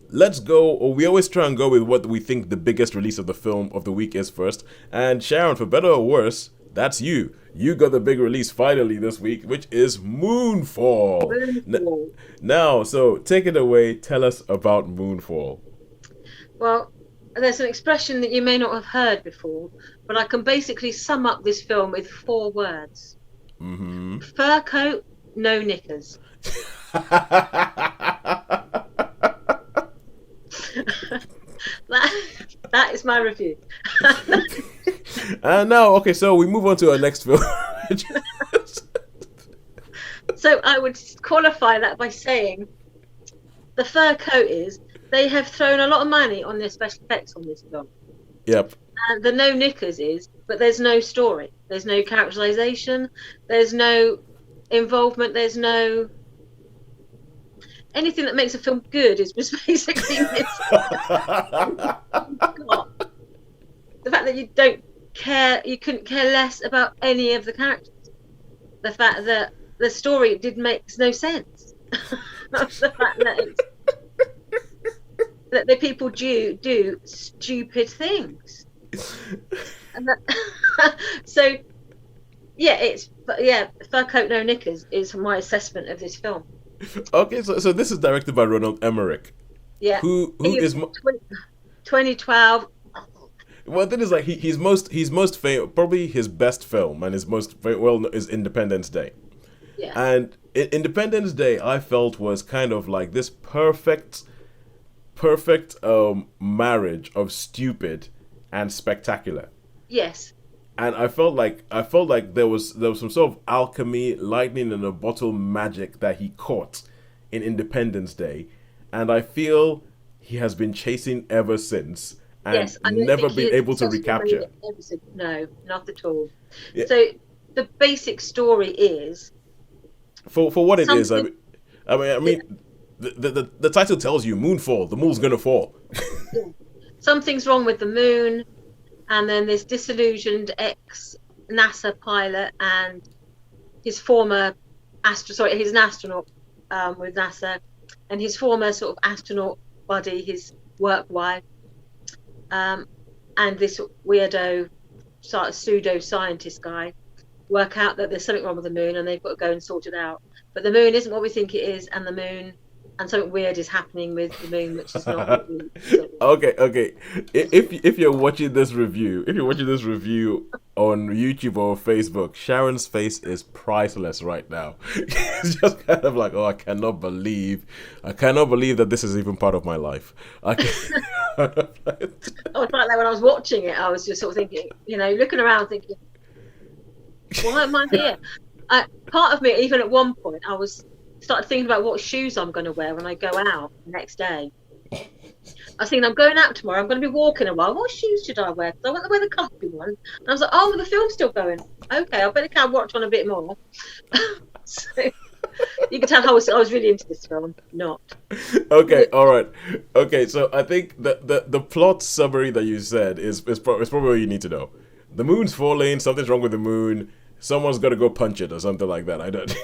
let's go, or we always try and go with what we think the biggest release of the film of the week is first. And Sharon, for better or worse, that's you. You got the big release finally this week, which is Moonfall. Moonfall. Now, so take it away. Tell us about Moonfall. Well, there's an expression that you may not have heard before, but I can basically sum up this film with four words: Mm-hmm. fur coat, no knickers. that, that is my review. And now, okay, so we move on to our next film. So I would qualify that by saying the fur coat is they have thrown a lot of money on their special effects on this film. Yep. And the no knickers is, but there's no story. There's no characterization. There's no involvement. There's no anything that makes a film good is just basically this. The fact that you don't care, you couldn't care less about any of the characters. The fact that the story makes no sense. The fact that the people do stupid things. And so fur coat no knickers is my assessment of this film. Okay, so this is directed by Roland Emmerich. Yeah, Who is 2012. well, the thing is, like, he's most famous, probably his best film and his most well is Independence Day. Yeah. And Independence Day, I felt, was kind of like this perfect marriage of stupid and spectacular. Yes. And I felt like there was some sort of alchemy, lightning in a bottle magic that he caught in Independence Day, and I feel he has been chasing ever since and Yes, I don't never think been he able to successfully recapture. No, not at all. Yeah. So the basic story is For what it is, something. I Yeah, mean, the title tells you Moonfall. The moon's gonna fall. yeah. Something's wrong with the moon, and then this disillusioned ex NASA pilot and his former he's an astronaut with NASA, and his former sort of astronaut buddy, his work wife, and this weirdo sort of pseudo scientist guy work out that there's something wrong with the moon, and they've got to go and sort it out. But the moon isn't what we think it is, and something weird is happening with the moon, which is not what we thought. Okay. If you're watching this review, on YouTube or Facebook, Sharon's face is priceless right now. It's just kind of like, oh, I cannot believe that this is even part of my life. I I was like that when I was watching it. I was just sort of thinking, looking around, thinking, why am I here? Part of me, even at one point, started thinking about what shoes I'm going to wear when I go out the next day. I was thinking, I'm going out tomorrow. I'm going to be walking a while. What shoes should I wear? Because I want to wear the comfy one. And I was like, oh, the film's still going. Okay, I better watch on a bit more. So you can tell how I was really into this film. Not. Okay, all right. Okay, so I think the plot summary that you said is probably what you need to know. The moon's falling. Something's wrong with the moon. Someone's got to go punch it or something like that. I don't.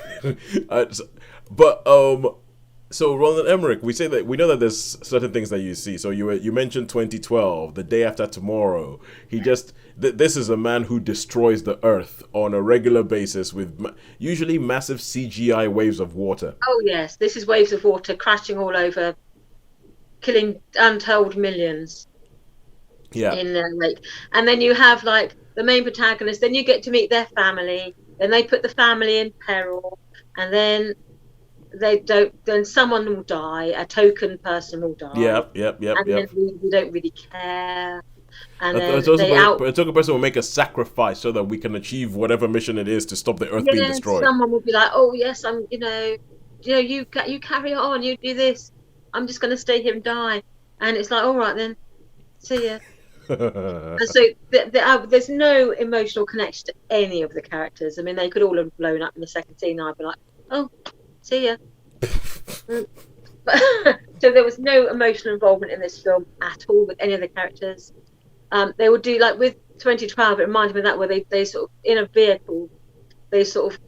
So Roland Emmerich, we know that there's certain things that you see. So you mentioned 2012, The Day After Tomorrow. This is a man who destroys the earth on a regular basis with usually massive CGI waves of water. Oh yes, this is waves of water crashing all over, killing untold millions. Yeah. In their wake. And then you have like the main protagonist, then you get to meet their family, then they put the family in peril, and then then someone will die, a token person will die. Yep. And then we don't really care. And A token person will make a sacrifice so that we can achieve whatever mission it is to stop the earth being destroyed. Someone will be like, oh yes, you carry on, you do this. I'm just going to stay here and die. And it's like, all right then, see ya. And so there's no emotional connection to any of the characters. I mean, they could all have blown up in the second scene. I'd be like, oh, see ya. So there was no emotional involvement in this film at all with any of the characters. They would do, like with 2012, it reminded me of that, where they sort of, in a vehicle, they sort of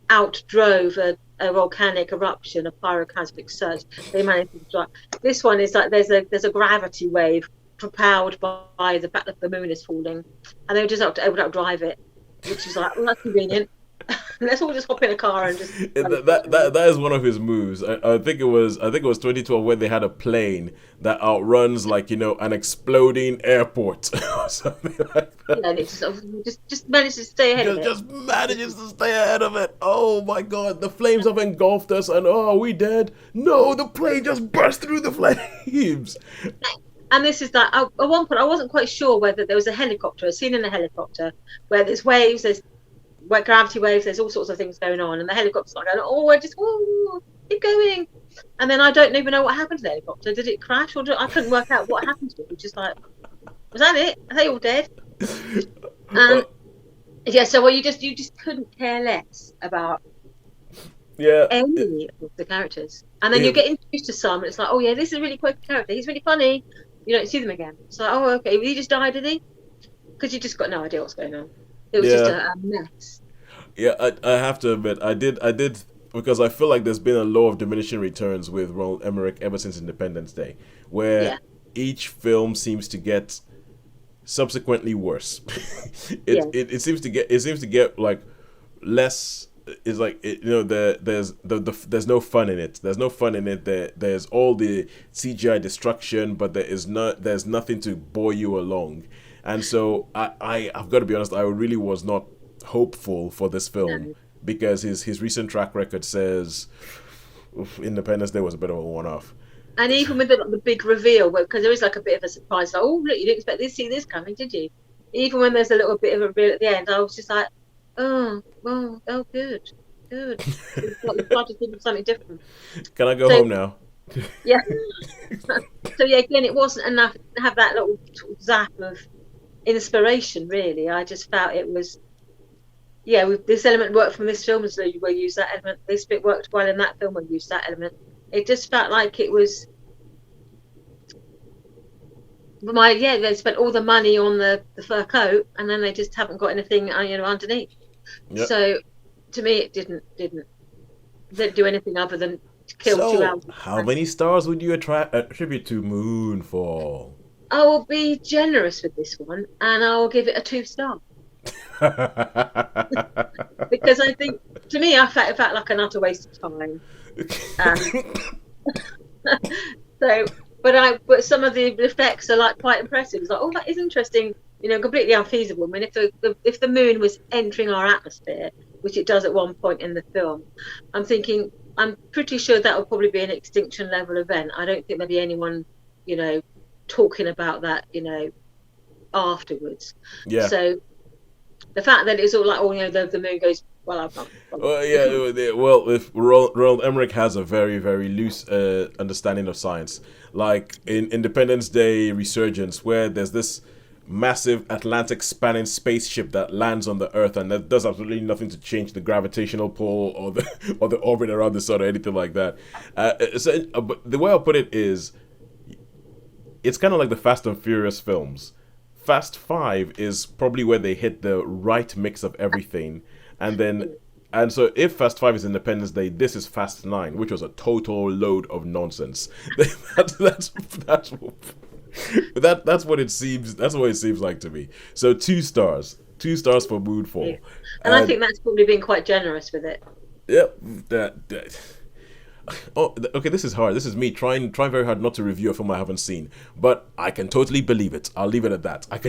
outdrove a volcanic eruption, a pyroclasmic surge. They managed to drive. This one is like there's a gravity wave propelled by the fact that the moon is falling, and they were just able to drive it, which is like, well, that's convenient. Let's all just hop in a car and just. That is one of his moves. I think it was 2012 when they had a plane that outruns like an exploding airport or something like that. Yeah, and it just manages to stay ahead of it. Just manages to stay ahead of it. Oh my God, the flames have engulfed us, and are we dead? No, the plane just burst through the flames. And this is that at one point I wasn't quite sure whether there was a scene in a helicopter where there's waves, there's gravity waves, there's all sorts of things going on, and the helicopter's like going, keep going. And then I don't even know what happened to the helicopter. Did it crash, or I couldn't work out what happened to it. Which is like, was that it? Are they all dead? Yeah. So you just couldn't care less about any of the characters, and then you get introduced to some, and it's like, oh yeah, this is a really quirky character. He's really funny. You don't see them again. It's like, oh okay, he just died, did he? Because you just got no idea what's going on. It was just a mess. Yeah, I have to admit, I did, because I feel like there's been a law of diminishing returns with Roland Emmerich ever since Independence Day, where each film seems to get subsequently worse. It seems to get like less. It's like there's no fun in it. There's no fun in it. There's all the CGI destruction, but there's nothing to bore you along. And so I've got to be honest, I really was not hopeful for this film because his recent track record says Independence Day was a bit of a one-off. And even with the big reveal, because there is like a bit of a surprise, like, oh look, you didn't expect to see this coming, did you? Even when there's a little bit of a reveal at the end, I was just like, oh good. It's hard to think of something different. Can I go home now? Yeah. So yeah, again, it wasn't enough to have that little zap of inspiration, really. I just felt it was, this element worked from this film, so we'll use that element. This bit worked well in that film, we'll use that element. It just felt like it was they spent all the money on the fur coat, and then they just haven't got anything underneath. Yep. So to me it didn't do anything other than kill 2 hours. How many stars would you attribute to Moonfall? I will be generous with this one, and I will give it a 2-star. Because I think, to me, it felt like an utter waste of time. But some of the effects are like quite impressive. It's like, oh, that is interesting. Completely unfeasible. I mean, if the moon was entering our atmosphere, which it does at one point in the film, I'm pretty sure that will probably be an extinction level event. I don't think there'll be anyone, talking about that, afterwards. Yeah. So the fact that it's all like, the moon goes, if Roland Emmerich has a very, very loose understanding of science, like in Independence Day Resurgence, where there's this massive Atlantic spanning spaceship that lands on the Earth, and that does absolutely nothing to change the gravitational pull or the orbit around the sun or anything like that. But the way I'll put it is, it's kind of like the Fast and Furious films. Fast 5 is probably where they hit the right mix of everything, and so if Fast 5 is Independence Day, this is Fast 9, which was a total load of nonsense. That's what it seems. That's what it seems like to me. So 2 stars. 2 stars for Moonfall. Yeah. And I think that's probably been quite generous with it. Yep. Okay, this is hard. This is me trying very hard not to review a film I haven't seen, but I can totally believe it. I'll leave it at that. I can